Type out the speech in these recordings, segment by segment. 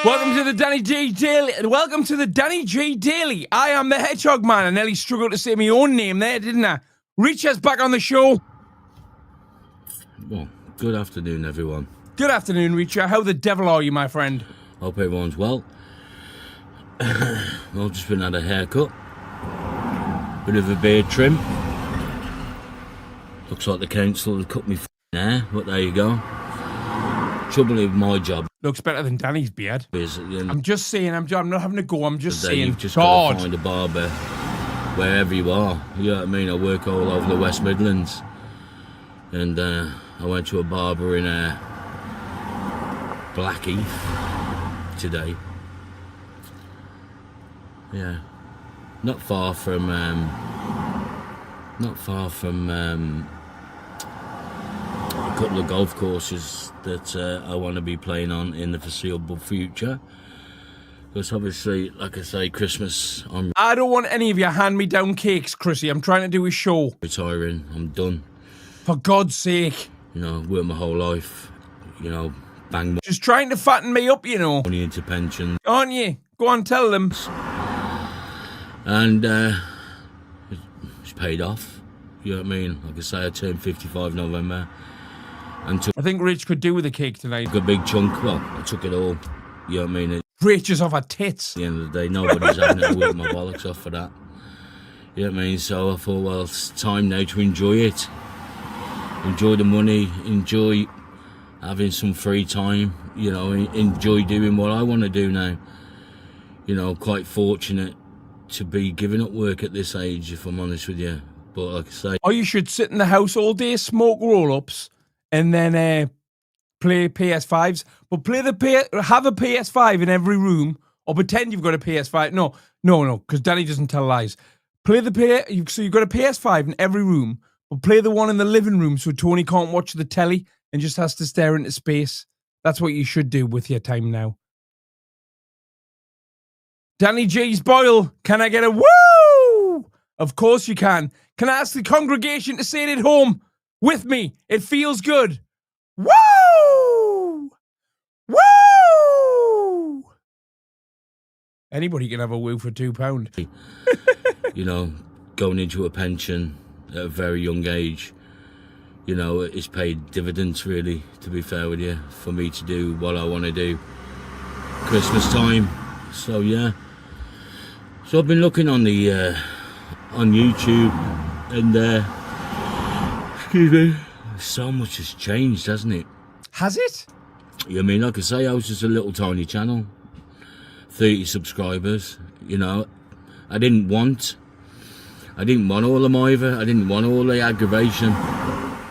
Welcome to the Danny J Daily. Welcome to the Danny J Daily. I am the Hedgehog Man. I nearly struggled to say my own name there, didn't I? Reacher's back on the show. Well, good afternoon, everyone. Good afternoon, Reacher. How the devil are you, my friend? Hope everyone's well. I've just been had a haircut. Bit of a beard trim. Looks like the council have cut me hair, but there you go. Trouble with my job. Looks better than Danny's beard. I'm just saying, I'm not having to go, I'm just saying. You've just got to find a barber wherever you are. You know what I mean? I work all over the West Midlands. And I went to a barber in Blackheath today. Yeah. Not far from a couple of golf courses that I want to be playing on in the foreseeable future. Because obviously, like I say, Christmas, I don't want any of your hand-me-down cakes, Chrissy. I'm trying to do a show. Retiring, I'm done. For God's sake. You know, worked my whole life, you know, bang. Just trying to fatten me up, you know. Money into pension. Aren't you? Go on, tell them. And it's paid off. You know what I mean? Like I say, I turned 55 November. And took I think Rich could do with a cake tonight. a big chunk. Well, I took it all. You know what I mean? Rich is off her tits. At the end of the day, nobody's having to work my bollocks off for that. You know what I mean? So I thought, well, it's time now to enjoy it. Enjoy the money, enjoy having some free time, you know, enjoy doing what I want to do now. You know, quite fortunate to be giving up work at this age, if I'm honest with you. But like I say... Or you should sit in the house all day, smoke roll-ups, and then play PS5s. But have a PS5 in every room, or pretend you've got a PS5. No, because Danny doesn't tell lies. So you've got a PS5 in every room, but play the one in the living room so Tony can't watch the telly and just has to stare into space. That's what you should do with your time now. Danny J's Boyle, can I get a woo? Of course you can. Can I ask the congregation to say it at home with me? It feels good. Woo! Woo! Anybody can have a woo for £2. You know, going into a pension at a very young age, you know, it's paid dividends, really, to be fair with you, for me to do what I want to do. Christmas time, so yeah. So I've been looking on the on YouTube, and excuse me, so much has changed, hasn't it? Has it? You know, I mean, like I say, I was just a little tiny channel, 30 subscribers. You know, I didn't want all the mither. I didn't want all the aggravation.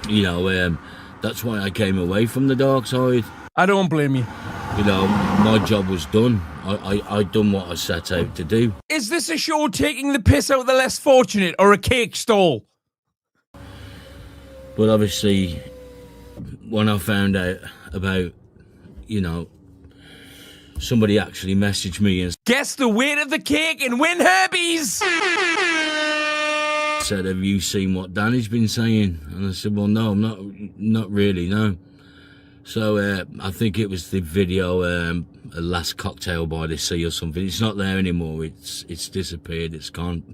You know, that's why I came away from the dark side. I don't blame you. You know, my job was done. I done what I set out to do. Is this a show taking the piss out of the less fortunate, or a cake stall? But obviously, when I found out about, you know, somebody actually messaged me and guess the weight of the cake and win herpes! Said, have you seen what Danny's been saying? And I said, well, no, not really, no. So I think it was the video, a Last Cocktail by the Sea or something. It's not there anymore. It's disappeared. It's gone.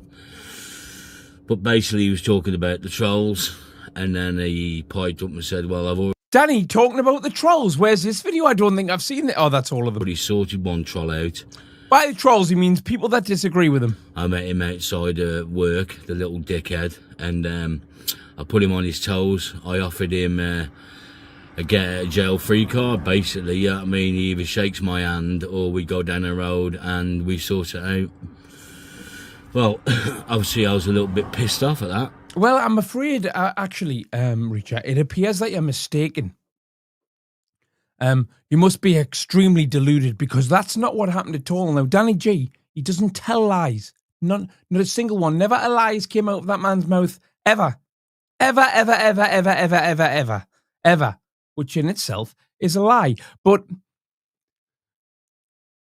But basically, he was talking about the trolls, and then he piped up and said, well, I've already... Danny, talking about the trolls, where's this video? I don't think I've seen it. Oh, that's all of them. But he sorted one troll out. By the trolls, he means people that disagree with him. I met him outside work, the little dickhead, and I put him on his toes. I offered him a jail-free card, basically. You know what I mean? He either shakes my hand or we go down the road and we sort it out. Well, obviously I was a little bit pissed off at that. Well, I'm afraid, actually, Richard, it appears that you're mistaken. You must be extremely deluded, because that's not what happened at all. Now, Danny G, he doesn't tell lies. Not a single one. Never a lie came out of that man's mouth. Ever. Ever, ever, ever, ever, ever, ever, ever. Ever. Which in itself is a lie. But,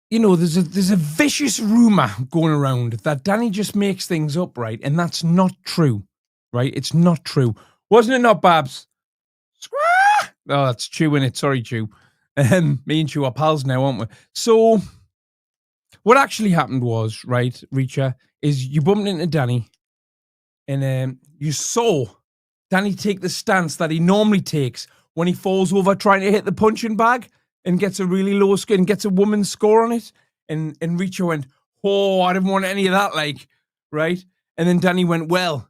you know, there's a vicious rumour going around that Danny just makes things up, right? And that's not true, right? It's not true. Wasn't it not, Babs? Oh, that's Chew, innit? Sorry, Chew. Me and you are pals now, aren't we? So, what actually happened was, right, Reacher, is you bumped into Danny, and you saw Danny take the stance that he normally takes when he falls over trying to hit the punching bag and gets a really low score and gets a woman's score on it. And Reacher went, oh, I didn't want any of that, like, right? And then Danny went, well,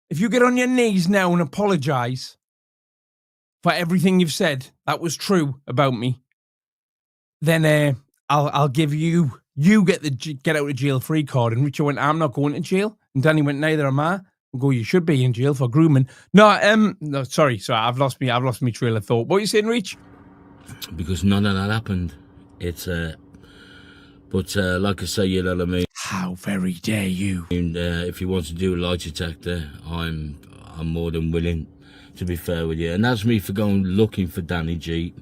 if you get on your knees now and apologize for everything you've said that was true about me, then I'll give you get the get out of jail free card. And Richard went, I'm not going to jail. And Danny went, neither am I. We'll go, you should be in jail for grooming. No, sorry, I've lost me trail of thought. What are you saying, Reach? Because none of that happened. It's but like I say, you know what I mean. How very dare you? And if you want to do a lie detector, I'm more than willing, to be fair with you. And that's me for going looking for Danny G.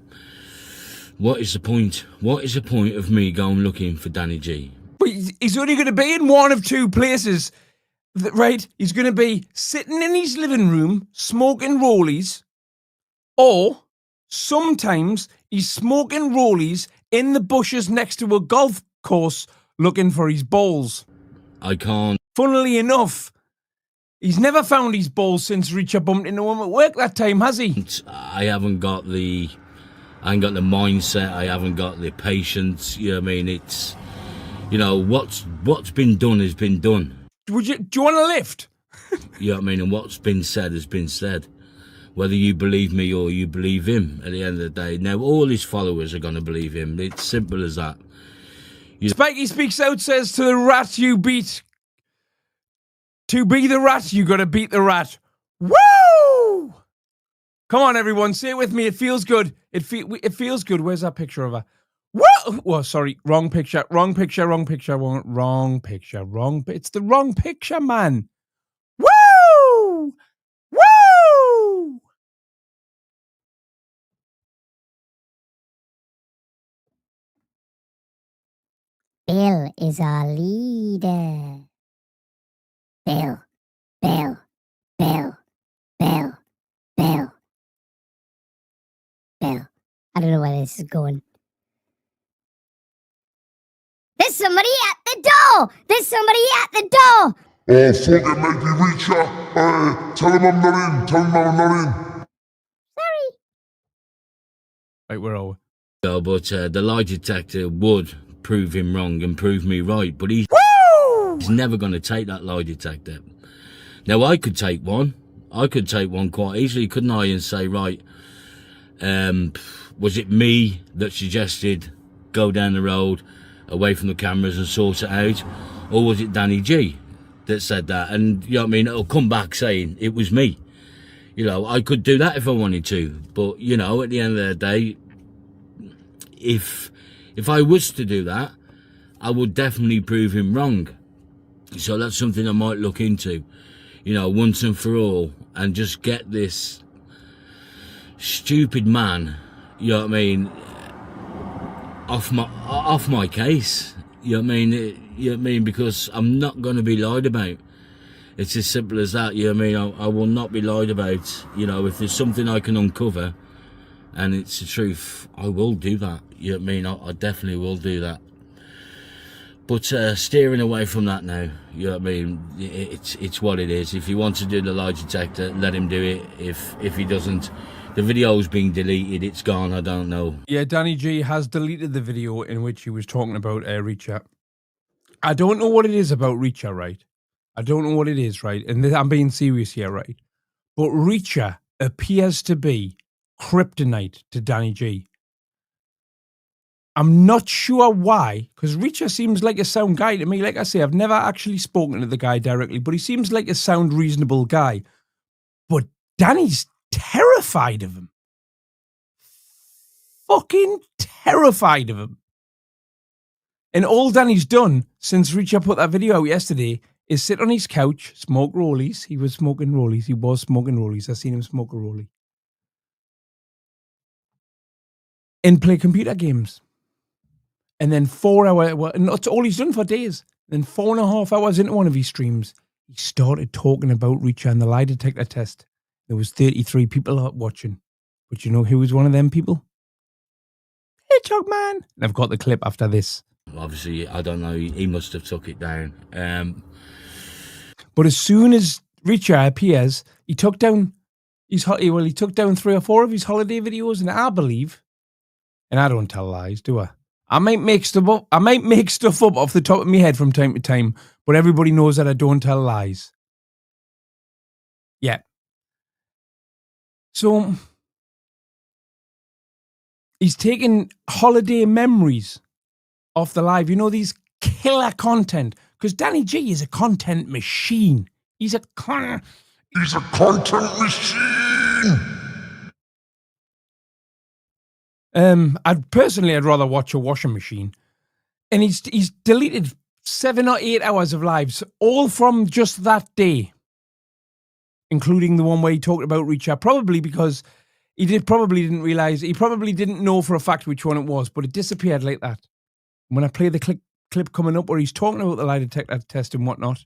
What is the point? What is the point of me going looking for Danny G? But he's only going to be in one of two places, right? He's going to be sitting in his living room smoking rollies, or sometimes he's smoking rollies in the bushes next to a golf course looking for his balls. I can't. Funnily enough, he's never found his balls since Richard bumped into him at work that time, has he? I ain't got the mindset. I haven't got the patience. You know what I mean? It's, you know, what's been done has been done. Do you want a lift? You know what I mean? And what's been said has been said. Whether you believe me or you believe him, at the end of the day. Now, all his followers are going to believe him. It's simple as that. Spikey Speaks Out says, to the rat you beat. To be the rat, you got to beat the rat. Woo! Come on, everyone, say it with me. It feels good. It feels good. Where's that picture of her? Whoa! Oh, sorry, wrong picture. It's the wrong picture, man. Woo! Woo! Bill is our leader. Bill. I don't know where this is going. There's somebody at the door! Oh, fuck it, matey, Reacher. Tell him I'm not in. Sorry. Right, where are we? No, but the lie detector would prove him wrong and prove me right. But he's never going to take that lie detector. Now, I could take one. Quite easily, couldn't I? And say, right, was it me that suggested go down the road away from the cameras and sort it out? Or was it Danny G that said that? And, you know what I mean, it'll come back saying it was me. You know, I could do that if I wanted to. But, you know, at the end of the day, if I was to do that, I would definitely prove him wrong. So that's something I might look into, you know, once and for all, and just get this stupid man, you know what I mean, off my case. You know what I mean? You know what I mean? Because I'm not going to be lied about. It's as simple as that. You know what I mean? I will not be lied about. You know, if there's something I can uncover and it's the truth, I will do that. You know what I mean? I definitely will do that. But steering away from that now, you know what I mean? It's what it is. If he wants to do the lie detector, let him do it. If he doesn't, the video's being deleted. It's gone. I don't know. Yeah, Danny G has deleted the video in which he was talking about Reacher. I don't know what it is about Reacher, right? I don't know what it is, right? And I'm being serious here, right? But Reacher appears to be kryptonite to Danny G. I'm not sure why, because Reacher seems like a sound guy to me. Like I say, I've never actually spoken to the guy directly, but he seems like a sound, reasonable guy. But Danny's terrified of him. Fucking terrified of him. And all Danny's done since Reacher put that video out yesterday is sit on his couch, smoke rollies. He was smoking rollies. I've seen him smoke a rollie. And play computer games. And then 4 hours, and that's all he's done for days. Then 4.5 hours into one of his streams, he started talking about Reacher and the lie detector test. There was 33 people watching. But you know who was one of them people? Hedgehog man. And I've got the clip after this. Obviously, I don't know. He must have took it down. But as soon as Richard appears, he took down he took down 3 or 4 of his holiday videos, and I believe, and I don't tell lies, do I? I might make stuff up. I might make stuff up off the top of my head from time to time, but everybody knows that I don't tell lies. Yeah. So he's taking holiday memories off the live. You know, these killer content. Because Danny G is a content machine. He's a content machine. I'd rather watch a washing machine. And he's deleted 7 or 8 hours of lives, all from just that day, including the one where he talked about Richard, probably because he probably didn't realize, he probably didn't know for a fact which one it was, but it disappeared like that. When I play the clip coming up where he's talking about the lie detector test and whatnot,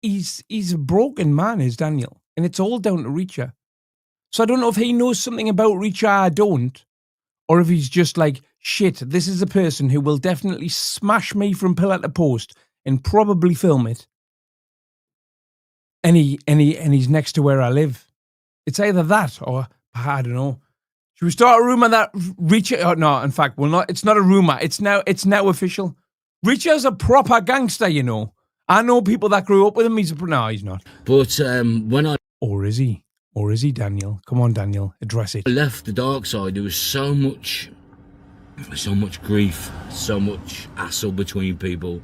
he's a broken man, is Daniel, and it's all down to Richard. So I don't know if he knows something about Richard I don't, or if he's just like, shit, this is a person who will definitely smash me from pillar to post and probably film it. And he's next to where I live. It's either that or I don't know. Should we start a rumor that Richard? Oh, no, in fact, well, not. It's not a rumor. It's now official. Richard's a proper gangster, you know. I know people that grew up with him. He's not. But when I Or is he, Daniel? Come on, Daniel, address it. left the dark side, there was so much grief, so much hassle between people.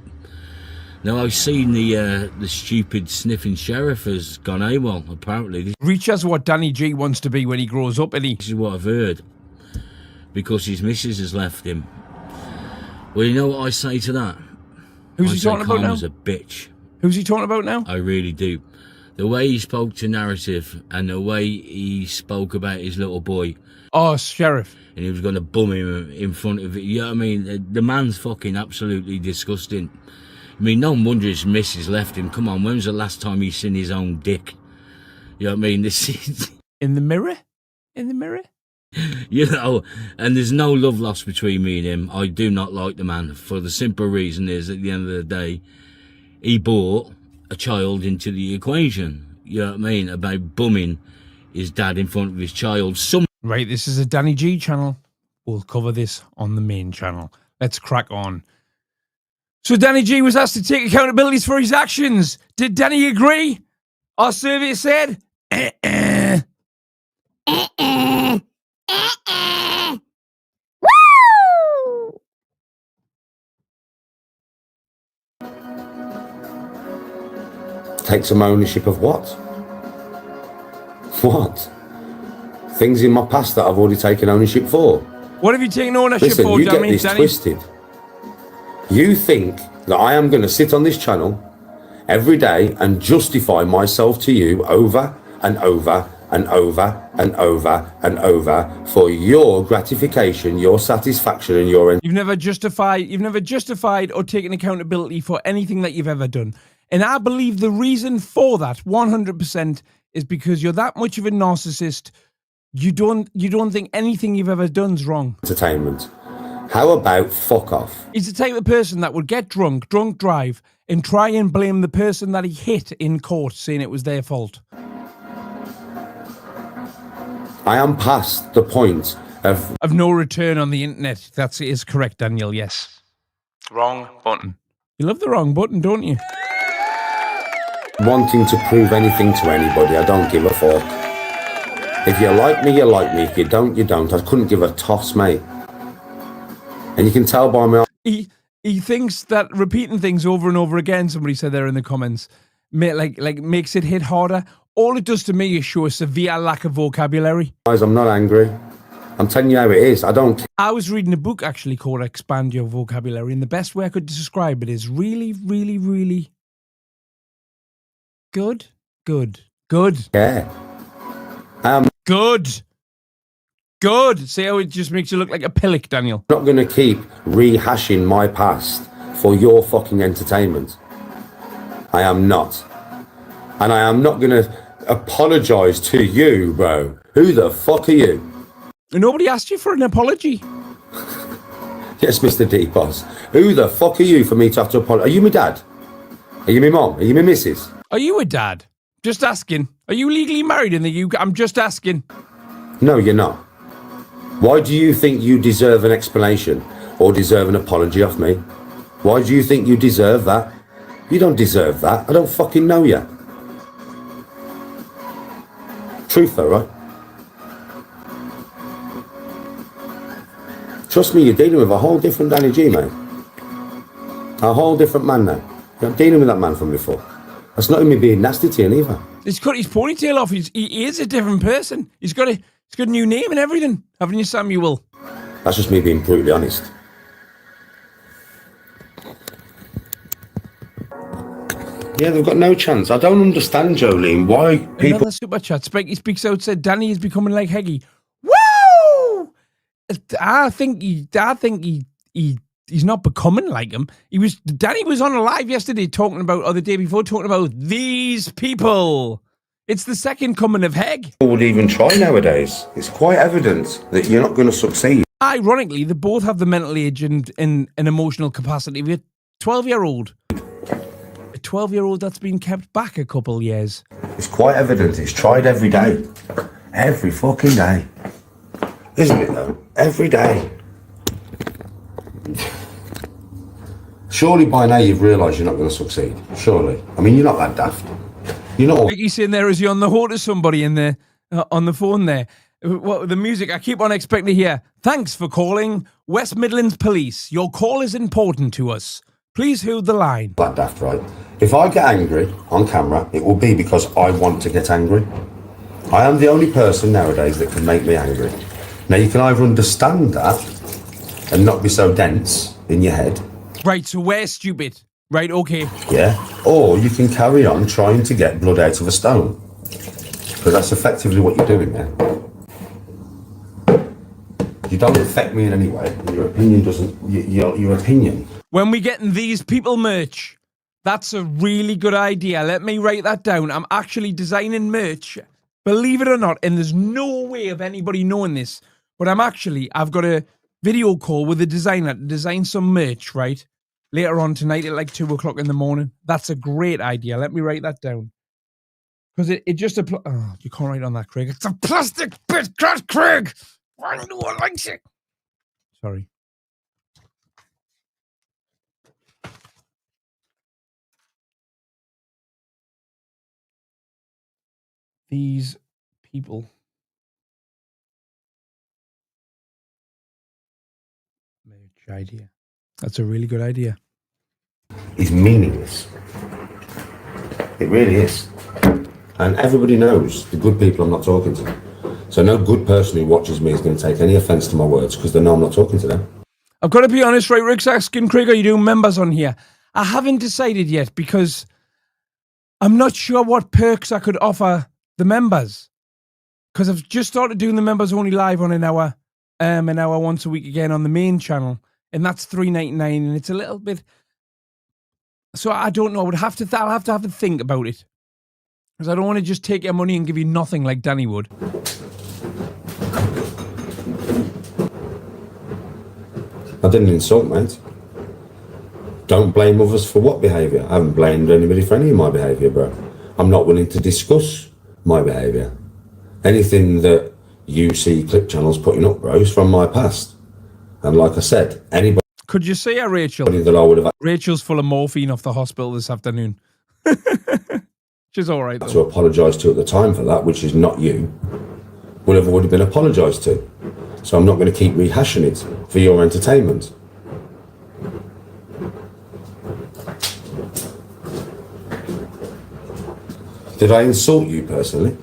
Now I've seen the stupid sniffing sheriff has gone AWOL, apparently. Richard's what Danny G wants to be when he grows up, isn't he? This is what I've heard. Because his missus has left him. Well, you know what I say to that? Who's he talking about now? Karma's a bitch. Who's he talking about now? I really do. The way he spoke to narrative and the way he spoke about his little boy. Oh, sheriff. And he was going to bum him in front of it. You know what I mean? The man's fucking absolutely disgusting. I mean, no wonder his missus left him. Come on, when was the last time he seen his own dick? You know what I mean? This is... In the mirror? In the mirror? You know, and there's no love lost between me and him. I do not like the man for the simple reason is at the end of the day, he brought a child into the equation. You know what I mean? About bumming his dad in front of his child. Right, this is a Danny G channel. We'll cover this on the main channel. Let's crack on. So Danny G was asked to take accountabilities for his actions. Did Danny agree? Our survey said... Woo! Take some ownership of what? What? Things in my past that I've already taken ownership for. What have you taken ownership Listen, for, you get Danny? this twisted. You think that I am going to sit on this channel every day and justify myself to you over and over and over and over and over for your gratification, your satisfaction, and your... You've never justified or taken accountability for anything that you've ever done. And I believe the reason for that 100% is because you're that much of a narcissist. You don't think anything you've ever done's wrong. Entertainment. How about fuck off? He's the type of person that would get drunk drive, and try and blame the person that he hit in court, saying it was their fault. I am past the point of no return on the internet. That is correct, Daniel, yes. Wrong button. You love the wrong button, don't you? wanting to prove anything to anybody. I don't give a fuck. If you like me, you like me. If you don't, you don't. I couldn't give a toss, mate. And you can tell by my... He thinks that repeating things over and over again, somebody said there in the comments, makes it hit harder. All it does to me is show a severe lack of vocabulary. Guys, I'm not angry. I'm telling you how it is. I don't care. I was reading a book actually called Expand Your Vocabulary, and the best way I could describe it is really, really, really good. Yeah. Good. See how it just makes you look like a pillock, Daniel. I'm not going to keep rehashing my past for your fucking entertainment. I am not. And I am not going to apologise to you, bro. Who the fuck are you? Nobody asked you for an apology. Yes, Mr. D-Boss. Who the fuck are you for me to have to apologize? Are you my dad? Are you my mom? Are you my missus? Are you a dad? Just asking. Are you legally married in the UK? I'm just asking. No, you're not. Why do you think you deserve an explanation or deserve an apology off me? Why do you think you deserve that? You don't deserve that. I don't fucking know you. Truth though, right? Trust me, you're dealing with a whole different Danny G, mate. A whole different man now. You're not dealing with that man from before. That's not me being nasty to you neither. He's cut his ponytail off. He is a different person. He's got a new name and everything, haven't you, Samuel? That's just me being brutally honest. Yeah, they've got no chance. I don't understand, Jolene, why people... Another super chat. Spiky Speaks Out said Danny is becoming like Heggy. Woo! I think he's not becoming like him. Danny was on a live yesterday talking about, or the day before, talking about these people. It's the second coming of Heg. would even try nowadays. It's quite evident that you're not going to succeed. Ironically, they both have the mental age and an emotional capacity of a 12-year-old. A 12-year-old that's been kept back a couple years. It's quite evident. It's tried every day. Every fucking day. Isn't it, though? Every day. Surely by now you've realised you're not going to succeed. Surely. I mean, you're not that daft. You're not... He's sitting there as he on the horn to somebody in the on the phone there. What the music? I keep on expecting to hear. Thanks for calling West Midlands Police. Your call is important to us. Please hold the line. That daft, right? If I get angry on camera, it will be because I want to get angry. I am the only person nowadays that can make me angry. Now, you can either understand that and not be so dense in your head. Right, so we're stupid. Right, okay. Yeah. Or you can carry on trying to get blood out of a stone. Because that's effectively what you're doing there. You don't affect me in any way. Your opinion doesn't... Your opinion... When we getting these people merch, that's a really good idea. Let me write that down. I'm actually designing merch, believe it or not, and there's no way of anybody knowing this, but I've got a video call with a designer to design some merch, right? Later on tonight at like 2 o'clock in the morning. That's a great idea. Let me write that down. Because it just applies... Oh, you can't write on that, Craig. It's a plastic bit, Craig! I know I likes it. Sorry. These people. Merch idea. That's a really good idea. Is meaningless. It really is. And everybody knows the good people I'm not talking to. So no good person who watches me is going to take any offence to my words because they know I'm not talking to them. I've got to be honest, right? Rick's asking, Craig, are you doing members on here? I haven't decided yet because I'm not sure what perks I could offer the members. Because I've just started doing the members only live on an hour once a week again on the main channel. And that's $3.99 and it's a little bit... So I don't know. I'll have to have a think about it. Because I don't want to just take your money and give you nothing like Danny would. I didn't insult, mate. Don't blame others for what behaviour? I haven't blamed anybody for any of my behaviour, bro. I'm not willing to discuss my behaviour. Anything that you see clip channels putting up, bro, is from my past. And like I said, anybody... Could you see her, Rachel? That I would have... Rachel's full of morphine off the hospital this afternoon. She's all right, though. To apologise to at the time for that, which is not you, would have been apologised to. So I'm not going to keep rehashing it for your entertainment. Did I insult you personally?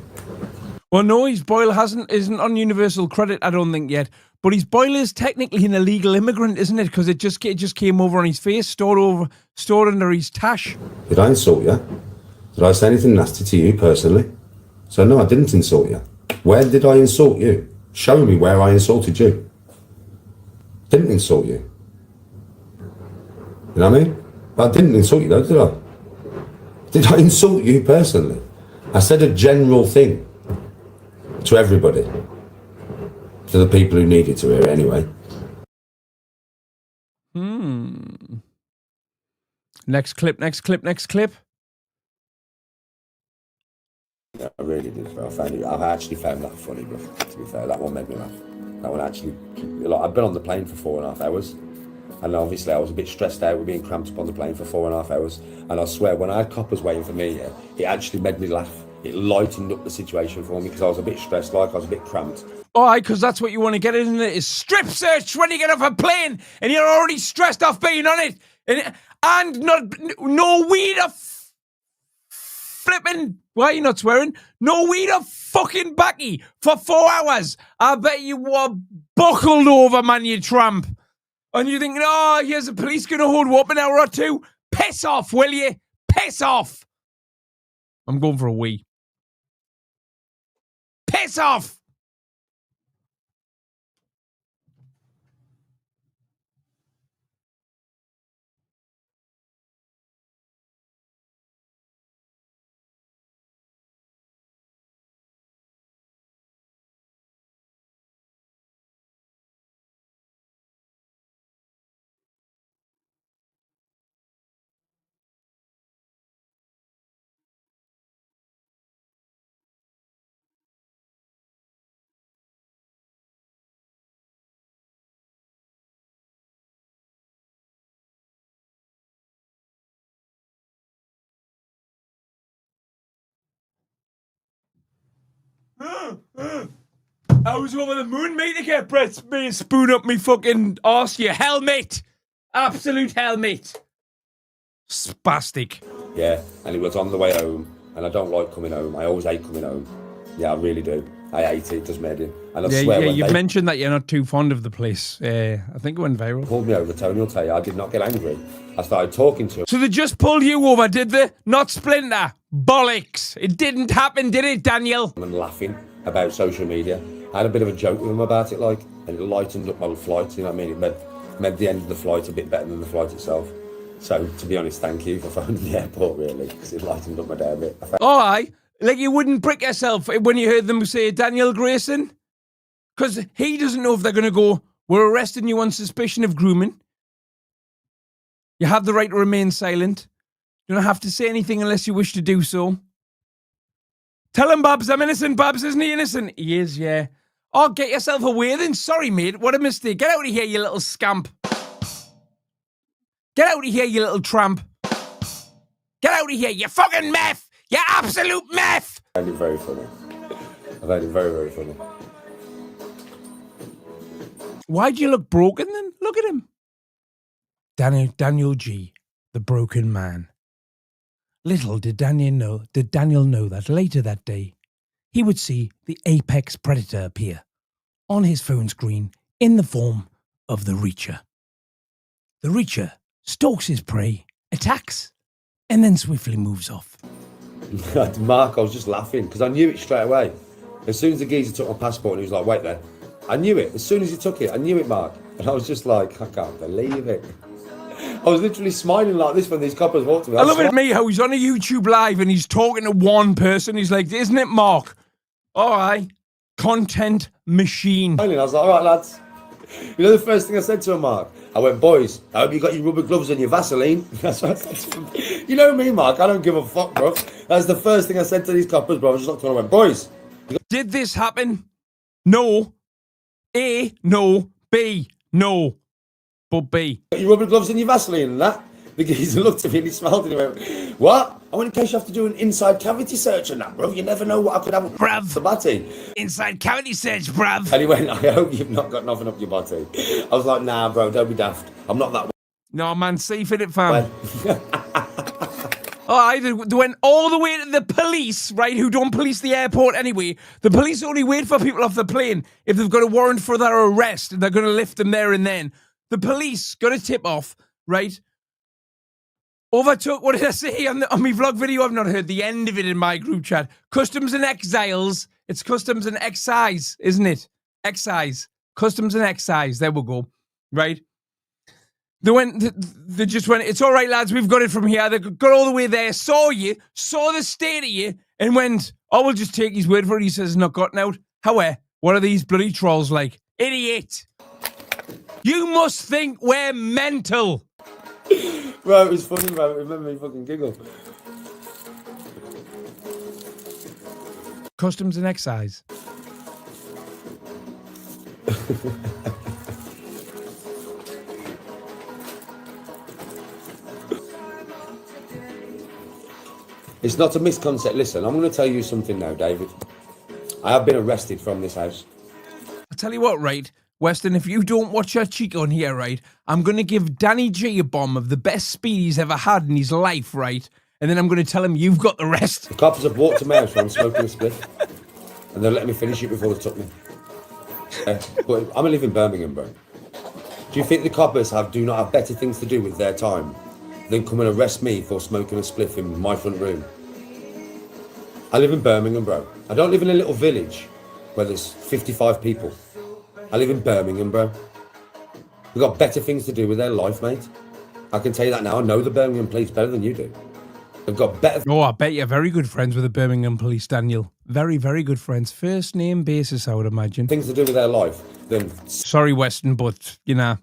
Well, no, his boiler isn't on universal credit, I don't think yet. But his boiler is technically an illegal immigrant, isn't it? Because it just came over on his face, stored under his tash. Did I insult you? Did I say anything nasty to you personally? So no, I didn't insult you. Where did I insult you? Show me where I insulted you. Didn't insult you. You know what I mean? But I didn't insult you though, did I? Did I insult you personally? I said a general thing to everybody. To the people who needed to hear it anyway. Next clip, next clip, next clip. Yeah, I really did. I actually found that funny, bro. To be fair, that one made me laugh. That one actually, like, I've been on the plane for 4.5 hours, and obviously I was a bit stressed out with being cramped up on the plane for 4.5 hours. And I swear, when I had coppers waiting for me, it actually made me laugh. It lightened up the situation for me because I was a bit stressed, like I was a bit cramped. All right, because that's what you want to get, isn't it? Is strip search when you get off a plane and you're already stressed off being on it, and no weed of flipping. Why are you not swearing? No weed of fucking backy for 4 hours. I bet you were buckled over, man, you tramp. And you thinking, oh, here's the police going to hold you up an hour or two. Piss off, will you? Piss off. I'm going for a wee. Piss off. I was over the moon, mate, to get breath, me and spoon up me fucking arse, you helmet. Absolute helmet. Spastic. Yeah, and it was on the way home, and I don't like coming home. I always hate coming home. Yeah, I really do. I hate it. It does me in. And I swear, when you've mentioned that you're not too fond of the place. I think it went viral. Pulled me over, Tony will tell you, I did not get angry. I started talking to him. So they just pulled you over, did they? Not Splinter. Bollocks. It didn't happen, did it, Daniel? And laughing about social media. I had a bit of a joke with him about it, like, and it lightened up my flight, you know what I mean? It made the end of the flight a bit better than the flight itself. So, to be honest, thank you for phoning the airport, really, because it lightened up my day a bit. All right. Like you wouldn't prick yourself when you heard them say Daniel Grayson? Because he doesn't know if they're going to go, we're arresting you on suspicion of grooming. You have the right to remain silent. You don't have to say anything unless you wish to do so. Tell him, Babs, I'm innocent, Babs. Isn't he innocent? He is, yeah. Oh, get yourself away then. Sorry, mate. What a mistake. Get out of here, you little scamp. Get out of here, you little tramp. Get out of here, you fucking meth. You absolute meth. I found it very funny. I found it very, very funny. Why do you look broken then? Look at him. Daniel G, the broken man. Little did Daniel know that later that day, he would see the apex predator appear on his phone screen in the form of the Reacher. The Reacher stalks his prey, attacks, and then swiftly moves off. Mark, I was just laughing because I knew it straight away. As soon as the geezer took my passport and he was like, wait there. I knew it. As soon as he took it, I knew it, Mark. And I was just like, I can't believe it. I was literally smiling like this when these coppers walked to me. I love it at me how he's on a YouTube live and he's talking to one person. He's like, isn't it, Mark? All right. Content machine. I was like, all right, lads. You know the first thing I said to him, Mark? I went, boys, I hope you got your rubber gloves and your Vaseline. That's what I said to him. You know me, Mark. I don't give a fuck, bro. That's the first thing I said to these coppers, bro. I was just looked at them and went, boys. Did this happen? No. A, no. B, no. But B. Got your rubber gloves and your Vaseline and that? The geezer looked at me and he smiled and he went, what? I went, in case you have to do an inside cavity search and that, bro. You never know what I could have bruv. The body. Inside cavity search, bruv. And he went, I hope you've not got nothing up your body. I was like, nah, bro, don't be daft. I'm not that. No, man, safe in it, fam. Alright, they went all the way to the police, right, who don't police the airport anyway. The police only wait for people off the plane if they've got a warrant for their arrest and they're going to lift them there and then. The police got a tip off, right? Overtook, what did I say on my vlog video? I've not heard the end of it in my group chat. Customs and Exiles. It's Customs and Excise, isn't it? Excise. Customs and Excise. There we go. Right? They just went, it's all right, lads, we've got it from here. They got all the way there, saw you, saw the state of you, and went, oh, we'll just take his word for it. He says, not gotten out. However, what are these bloody trolls like? Idiot. You must think we're mental. Bro, it was funny, bro. It made me fucking giggle. Customs and excise. It's not a misconcept. Listen, I'm going to tell you something now, David. I have been arrested from this house. I'll tell you what, right? Weston, if you don't watch your cheek on here, right, I'm going to give Danny G a bomb of the best speed he's ever had in his life, right? And then I'm going to tell him you've got the rest. The cops have walked to my house while I'm smoking a spliff. And they're letting me finish it before they took me. But I'm a live in Birmingham, bro. Do you think the coppers do not have better things to do with their time than come and arrest me for smoking a spliff in my front room? I live in Birmingham, bro. I don't live in a little village where there's 55 people. I live in Birmingham, bro. We've got better things to do with their life, mate. I can tell you that now. I know the Birmingham police better than you do. They've got better... Oh, I bet you're very good friends with the Birmingham police, Daniel. Very, very good friends. First name basis, I would imagine. things to do with their life than Sorry, Weston, but, you know,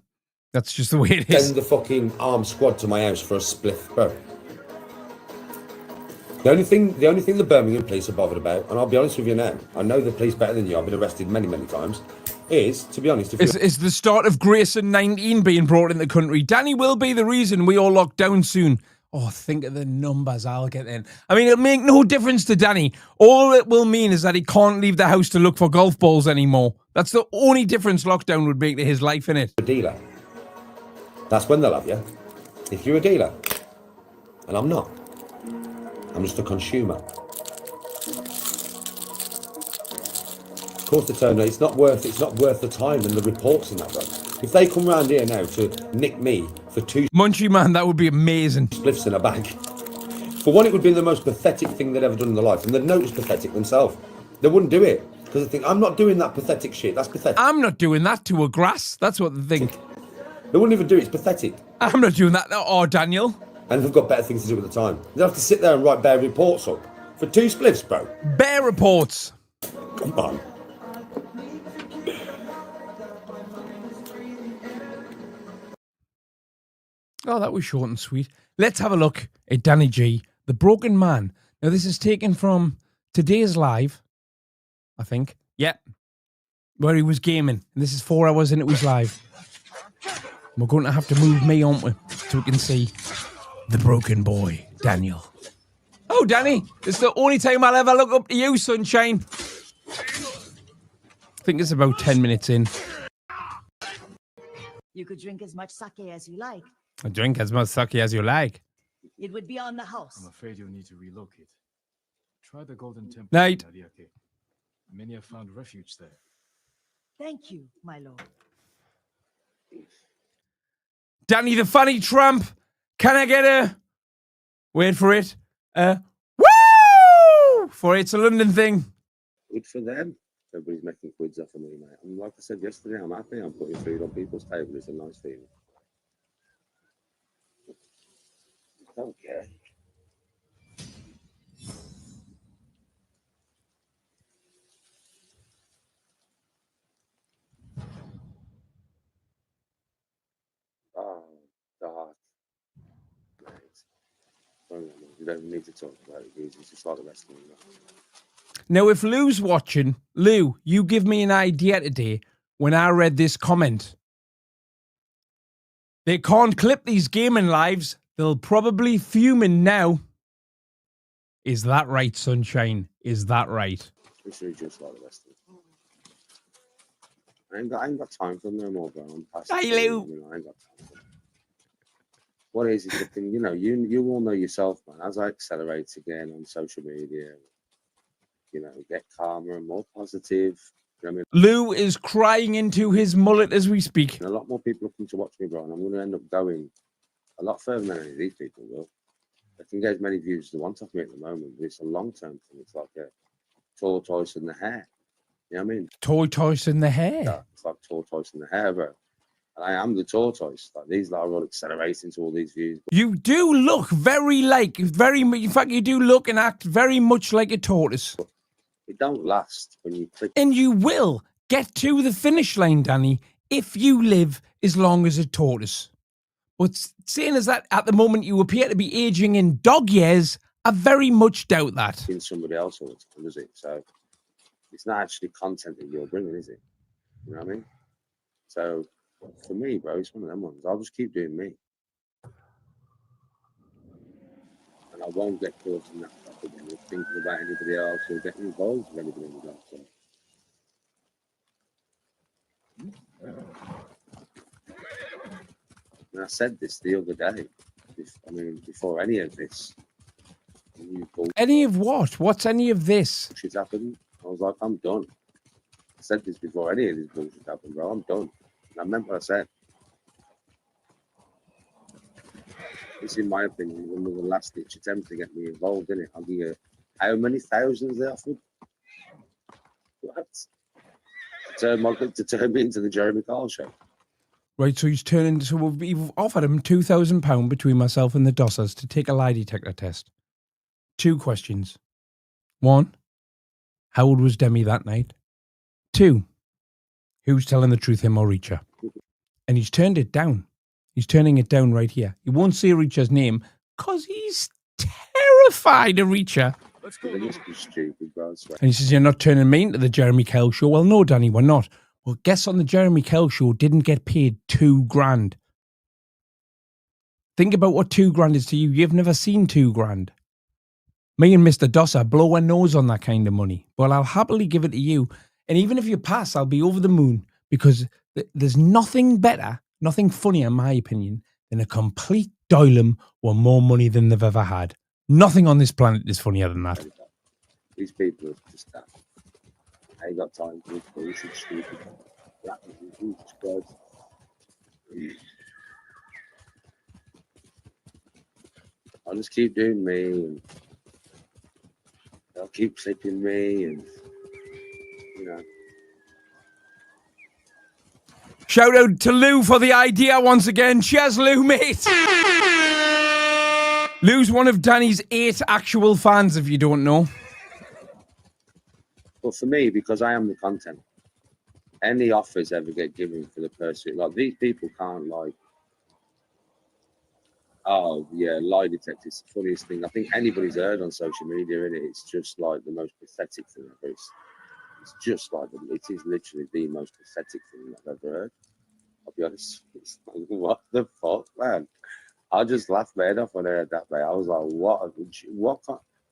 that's just the way it is. send the fucking armed squad to my house for a spliff, bro. The only thing the Birmingham police are bothered about, and I'll be honest with you now, I know the police better than you, I've been arrested many, many times, is, to be honest, if It's the start of Grayson 19 being brought in the country. Danny will be the reason we all lock down soon. Oh, think of the numbers I'll get in. I mean, it'll make no difference to Danny. All it will mean is that he can't leave the house to look for golf balls anymore. That's the only difference lockdown would make to his life, innit? you're a dealer, that's when they'll have you. If you're a dealer, and I'm not, I'm just a consumer. Of course, the turn, it's not worth the time and the reports and that, bro. If they come round here now to nick me for 2 Munchie, man, that would be amazing. spliffs in a bag, for one, it would be the most pathetic thing they'd ever done in their life, and they'd know it's pathetic themselves. They wouldn't do it because they think, I'm not doing that pathetic shit. That's pathetic. I'm not doing that to a grass. That's what they think. They wouldn't even do it. It's pathetic. I'm not doing that. Oh, Daniel. And they've got better things to do at the time. They have to sit there and write bare reports up for 2 spliffs, bro. Bear reports. Come on. Oh, that was short and sweet. Let's have a look at Danny G, the broken man. Now, this is taken from today's live, I think. Yeah. Where he was gaming. And this is 4 hours and it was live. We're going to have to move me, aren't we? So we can see the broken boy, Daniel. Oh, Danny, it's the only time I'll ever look up to you, sunshine. I think it's about 10 minutes in. You could drink as much sake as you like. I drink as much sake as you like. It would be on the I'm house. afraid you'll need to relocate. Try the Golden Temple. Night. in Ariake. Many have found refuge there. Thank you, my lord. Danny the funny tramp. Can I get a... Wait for it. Woo! For it's a London thing. Good for them. Everybody's making quids off of me, mate. And like I said yesterday, I'm happy. I'm putting food on people's table. It's a nice feeling. I don't care. Oh, God. Mate. You don't need to talk about it. It's just like the rest of me. Now, if Lou's watching, Lou, you give me an idea today when I read this comment. They can't clip these gaming lives. They'll probably fuming now. Is that right, sunshine? Is that right? It's really just like the rest of it. I ain't got time for them no more, bro. I'm past Hey, it, Lou. you know, I ain't got time for them. What is it? The thing, you all know yourself, man. As I accelerate again on social media, get calmer and more positive. You know what I mean? Lou is crying into his mullet as we speak. And a lot more people are coming to watch me, bro, and I'm going to end up going a lot further than any of these people will. They can get as many views as they want off me at the moment, but it's a long-term thing. It's like a tortoise in the hair. You know what I mean? Tortoise in the hair. Yeah, it's like tortoise in the hair, bro. And I am the tortoise. Like these are all accelerating to all these views. You do look in fact, you do look and act very much like a tortoise. It don't last when you click. And you will get to the finish line, Danny, if you live as long as a tortoise. But saying as that at the moment you appear to be aging in dog years, I very much doubt that. In somebody else all the time, does it? So it's not actually content that you're bringing, is it? You know what I mean? So for me, bro, it's one of them ones. I'll just keep doing me. And I won't get caught in that thinking about anybody else or getting involved with anybody else. So. And I said this the other day. Before any of this. Any of what? What's any of this? Shit happened. I was like, I'm done. I said this before any of this bullshit happened, bro. I'm done. And I meant what I said. This, in my opinion, one of the last ditch attempts to get me involved in it. I'll give you how many thousands they offered? What? To turn me into the Jeremy Kyle show. Right, so he's turning. So we've offered him £2,000 between myself and the Dossers to take a lie detector test. 2 questions. 1, how old was Demi that night? 2, who's telling the truth, him or Reacher? And he's turned it down. He's turning it down right here. He won't say Reacher's name because he's terrified of Reacher. Let's go. Stupid, bro. And he says, you're not turning me into the Jeremy Kyle show. Well, no, Danny, we're not. Well, guests on the Jeremy Kyle show didn't get paid $2,000. Think about what $2,000 is to you. You've never seen $2,000. Me and Mr. Dosser blow our nose on that kind of money. But I'll happily give it to you. And even if you pass, I'll be over the moon because there's nothing better, nothing funnier, in my opinion, than a complete doylem with more money than they've ever had. Nothing on this planet is funnier than that. These people are just that. I ain't got time for this bullshit, stupid. Jesus Christ. I'll just keep doing me, and they'll keep slipping me, and you know. Shout out to Lou for the idea once again. Cheers, Lou, mate. Lou's one of Danny's 8 actual fans, if you don't know. But for me, because I am the content, any offers ever get given for the person, like these people can't like, oh yeah, lie detector is the funniest thing I think anybody's heard on social media, innit? It's just like the most pathetic thing ever. It's just like, it is literally the most pathetic thing I've ever heard. I'll be honest. It's like, what the fuck, man? I just laughed my head off when I heard that, mate. I was like,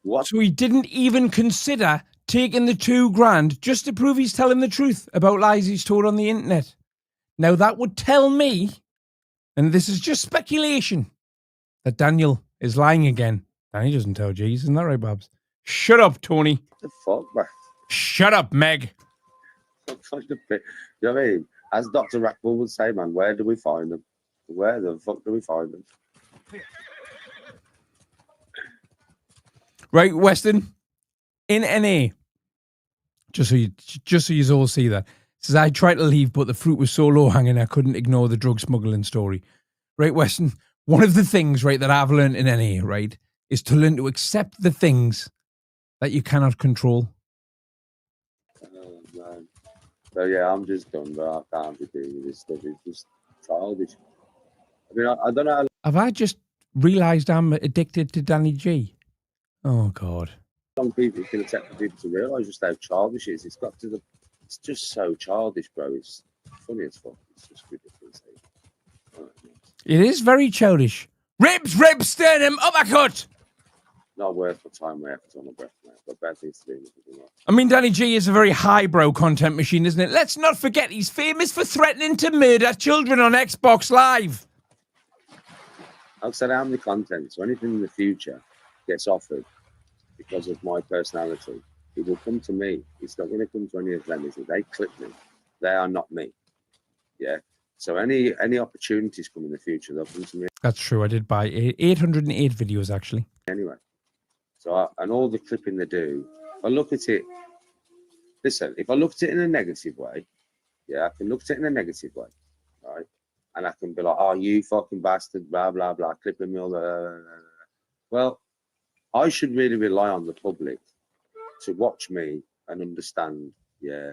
what? So he didn't even consider taking the $2,000 just to prove he's telling the truth about lies he's told on the internet. Now that would tell me, and this is just speculation, that Daniel is lying again. Danny doesn't tell G's, isn't that right, Babs? Shut up, Tony. What the fuck, man? Shut up, Meg. You know what I mean? As Dr. Rackbull would say, man, where do we find them? Where the fuck do we find them? Right, Weston, in NA, just so you all see that, says, I tried to leave, but the fruit was so low hanging I couldn't ignore the drug smuggling story. Right, Weston, one of the things, right, that I've learned in NA, right, is to learn to accept the things that you cannot control. Oh, man. So, yeah, I'm just done, bro. I can't be doing this stuff. It's just childish. I mean, I don't know. Have I just realised I'm addicted to Danny G? Oh, God. Some people can accept for people to realise just how childish it is. It's just so childish, bro. It's funny as fuck. It's just ridiculous. It is very childish. Ribs, sternum, uppercut! Not worth my time, my efforts on my breath, mate. Got bad things to do. I mean, Danny G is a very highbrow content machine, isn't it? Let's not forget he's famous for threatening to murder children on Xbox Live. I've said I'm the content, so anything in the future gets offered because of my personality, it will come to me. It's not going to come to any of them. Is it? They clip me. They are not me. Yeah. So any opportunities come in the future, they'll come to me. That's true. I did buy 808 videos, actually. Anyway. So, and all the clipping they do, if I look at it, listen, if I look at it in a negative way, yeah, I can look at it in a negative way, right? And I can be like, oh, you fucking bastard, blah, blah, blah, clipping me all the... Well, I should really rely on the public to watch me and understand, yeah,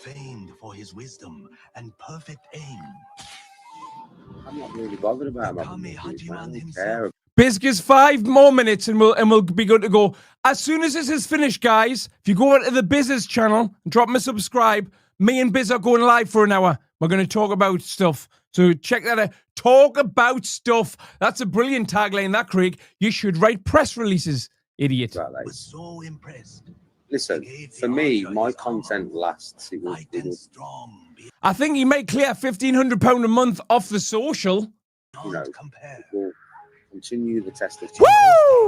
famed for his wisdom and perfect aim. I'm not really bothered about my Kami monkeys, man. I Hajiman don't himself. care. Biscuits, 5 more minutes and we'll be good to go. As soon as this is finished, guys, if you go onto the Biz's channel and drop me a subscribe, me and Biz are going live for an hour. We're going to talk about stuff. So check that out. Talk about stuff. That's a brilliant tagline, that, Craig. You should write press releases, idiot. Was so impressed. Listen, for me, my content lasts. It will, Strong, I think he may clear £1,500 a month off the social. you know, compare. will continue the test of time.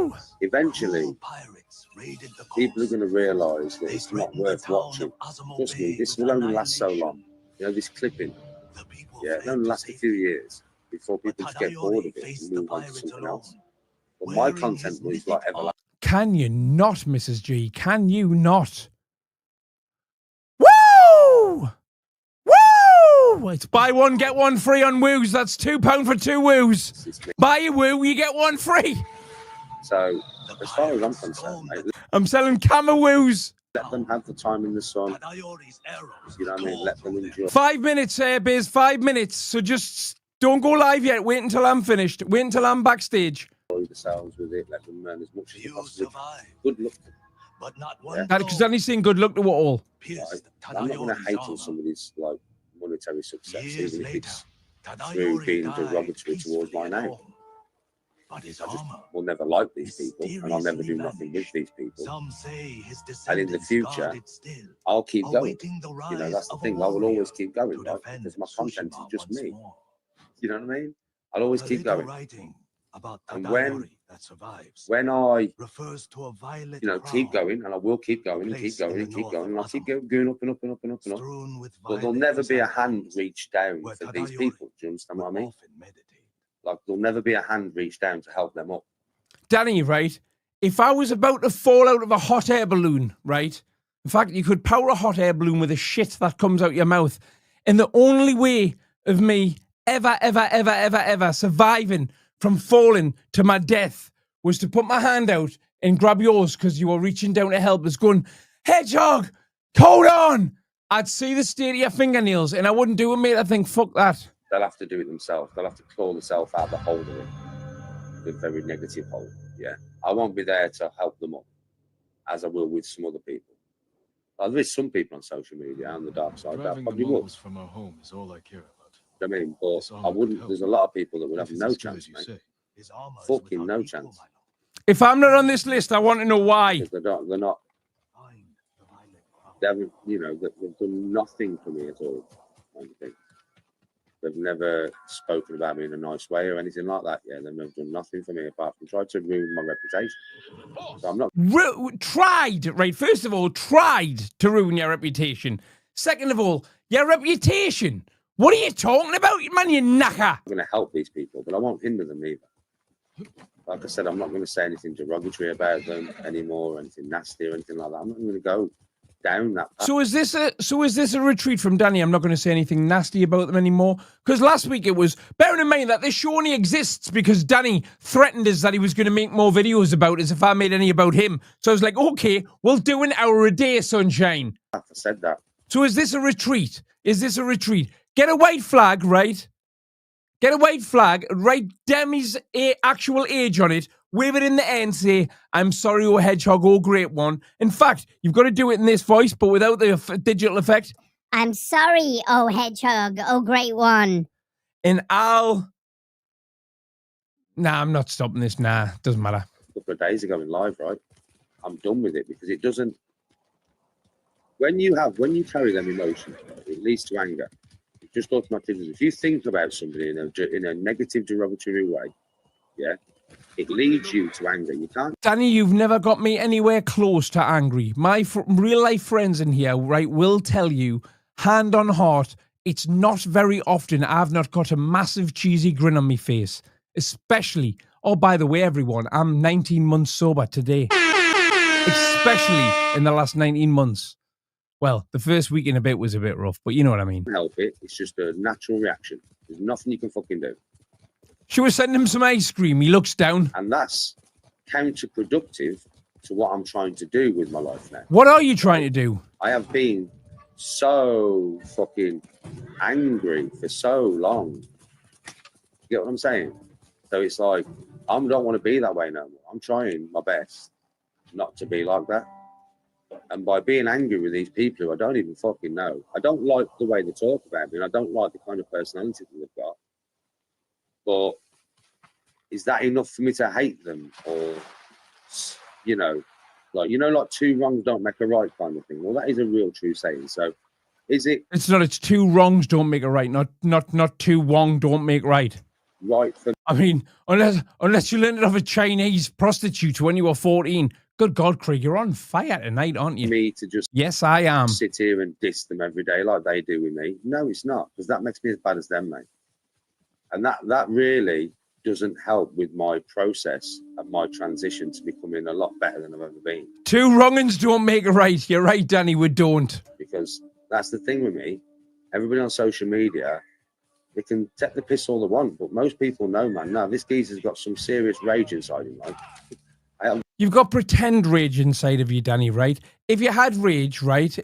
Woo! Eventually, Pirates raided the people are coast. going to realise that They it's not threatened the worth town watching. of Azamo Trust me, Bay this with will only last so annihilation. long. You know, this clipping, The people yeah, it fled only to lasts a safety. few years before But people just get bored of it faced and the move on to pirates something alone, else. But my wearing content his was mythic like everlasting. Can you not, Mrs. G? Can you not? Woo! Woo! It's buy one, get one free on woos. That's £2 for 2 woos. It's me. Buy a woo, you get one free. So, as far as I'm concerned, mate, I'm selling camera woos. let them have the time in the sun. Tadayori's arrows You know what I mean? tore Let them through their enjoy 5 minutes, Biz, 5 minutes. So just don't go live yet. Wait until I'm finished. Wait until I'm backstage. themselves with it. Let them earn as much as they You possibly. survived, Good luck. but not one Because blow Danny's saying good luck to what all. pierced I'm not going to Tadayori's hate on armor. somebody's like monetary success, Years even if later, it's through Tadayori being died derogatory towards my peacefully at name. home. But his I just armor, will never like these people, and I'll never do mysteriously nothing with vanished. these people. Some say his And in the descendants future, guard it still, I'll keep going. awaiting the rise You know, that's the of a thing. I will warrior always keep going, to right? defend Because my content is Tsushima just once me. more. You know what I mean? I'll always The keep little going. writing about And Tadayori that survives When I, refers to a violet you know, keep crown going, and I will keep going and keep placed going in and the keep north going, and I'll of keep Azamo, going up and up and up and up and up. strewn with But there'll violet never be a hand chrysanthemums, reached down where for these Tadayori people. Do you understand what I would mean? often meditate. Like, there'll never be a hand reached down to help them up. Danny, right? If I was about to fall out of a hot air balloon, right? In fact, you could power a hot air balloon with the shit that comes out your mouth. And the only way of me ever surviving from falling to my death was to put my hand out and grab yours because you were reaching down to help us, going, Hedgehog, hold on. I'd see the state of your fingernails and I wouldn't do it, mate. I'd think, fuck that. They'll have to do it themselves. They'll have to claw themselves out the hole of it. The very negative hole. Yeah. I won't be there to help them up, as I will with some other people. There is some people on social media on the dark side that Driving the probably will. Mongols from our home is all I care about. I mean, but This armor I could wouldn't. help. There's a lot of people that would have If it's no as good chance, as you mate. say. His armor is Fucking without no equal, chance. my lord. If I'm not on this list, I want to know why. Because they're not. Find the violet crown. They haven't. You know, they've done nothing for me at all. Kind of thing. They've never spoken about me in a nice way or anything like that. Yeah, they've never done nothing for me apart from try to ruin my reputation. So I'm not. Tried, right? First of all, tried to ruin your reputation. Second of all, your reputation. What are you talking about, man, you knacker? going to help these people, but I won't hinder them either. Like I said, I'm not going to say anything derogatory about them anymore, or anything nasty or anything like that. I'm not going to go down that path. So is this a retreat from Danny? I'm not going to say anything nasty about them anymore. Because last week it was, bearing in mind that this show only exists because Danny threatened us that he was going to make more videos about us if I made any about him. So I was like, okay, we'll do an hour a day, sunshine. I said that. So is this a retreat? Is this a retreat? Get a white flag, right? Get a white flag, write Demi's actual age on it, wave it in the air and say, I'm sorry, oh hedgehog, oh great one. In fact, you've got to do it in this voice, but without the digital effect. I'm sorry, oh hedgehog, oh great one. And Nah, I'm not stopping this. Nah, doesn't matter. A couple of days ago in live, right? I'm done with it because it doesn't. When you carry them emotions, it leads to anger. It just automatically. If you think about somebody in a negative, derogatory way, yeah, it leads you to anger. You can't. Danny, you've never got me anywhere close to angry. My real life friends in here, right, will tell you, hand on heart, it's not very often I've not got a massive cheesy grin on my face. Especially, oh, by the way, everyone, I'm 19 months sober today. Especially in the last 19 months. Well, the first week and a bit was a bit rough, but you know what I mean. Help it. It's just a natural reaction. There's nothing you can fucking do. Should we send him some ice cream? He looks down. And that's counterproductive to what I'm trying to do with my life now. What are you trying to do? I have been so fucking angry for so long. You get what I'm saying? So it's like, I don't want to be that way no more. I'm trying my best not to be like that. And by being angry with these people who I don't even fucking know, I don't like the way they talk about me, and I don't like the kind of personality that they've got. But is that enough for me to hate them? Or, you know, like two wrongs don't make a right kind of thing. Well, that is a real true saying. So is it It's not. It's two wrongs don't make a right. Not two wrong don't make right. right for I mean, unless you learned it off a Chinese prostitute when you were 14. Good God, Craig, you're on fire tonight, aren't you? me to just Yes, I am. sit here and diss them every day like they do with me? No, it's not, because that makes me as bad as them, mate. And that really doesn't help with my process and my transition to becoming a lot better than I've ever been. Two wrong'uns don't make a right. You're right, Danny, we don't. Because that's the thing with me. Everybody on social media, they can take the piss all they want, but most people know, man, no, this geezer's got some serious rage inside him, right? You've got pretend rage inside of you, Danny, right? If you had rage, right?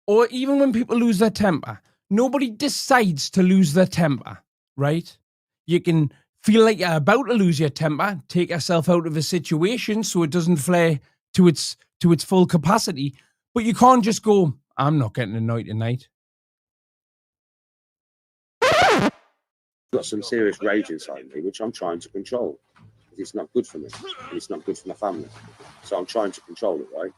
Or even when people lose their temper, nobody decides to lose their temper, right? You can feel like you're about to lose your temper, take yourself out of a situation so it doesn't flare to its full capacity, but you can't just go, I'm not getting annoyed tonight. Got some serious rage inside me, which I'm trying to control. It's not good for me, and it's not good for my family. So I'm trying to control it, right?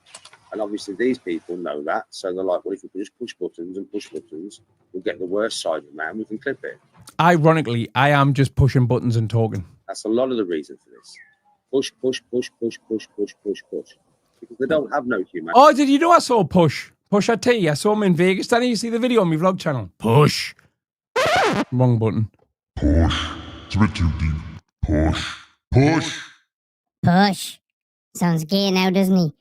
And obviously these people know that, so they're like, well, if we can just push buttons, we'll get the worst side of the man, we can clip it. Ironically, I am just pushing buttons and talking. That's a lot of the reason for this. Push. Because they don't have no humanity. Oh, did you know I saw Push? Push T. I saw him in Vegas. Danny, you see the video on my vlog channel? Push. Wrong button. Push. It's a bit too deep. Push. Push. Sounds gay now, doesn't he?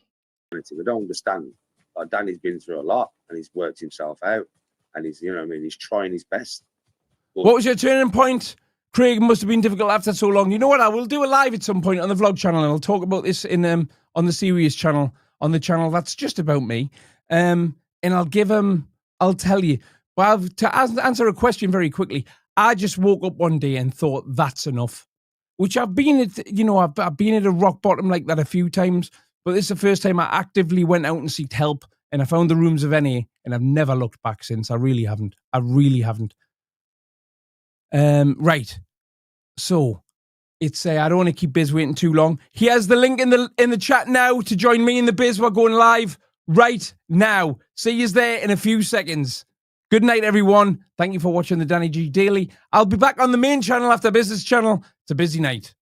They don't understand. Like, Danny's been through a lot, and he's worked himself out, and he's, he's trying his best. But What was your turning point? Craig, must have been difficult after so long. You know what? I will do a live at some point on the vlog channel, and I'll talk about this in on the serious channel, on the channel that's just about me. And I'll tell you. Well, to answer a question very quickly, I just woke up one day and thought that's enough. Which I've been at, I've been at a rock bottom like that a few times, but this is the first time I actively went out and sought help, and I found the rooms of NA, and I've never looked back since. I really haven't. Right. So it's I don't want to keep Biz waiting too long. Here's the link in the chat now to join me in the Biz. We're going live right now. See you there in a few seconds. Good night, everyone. Thank you for watching the Danny G Daily. I'll be back on the main channel after business channel. It's a busy night.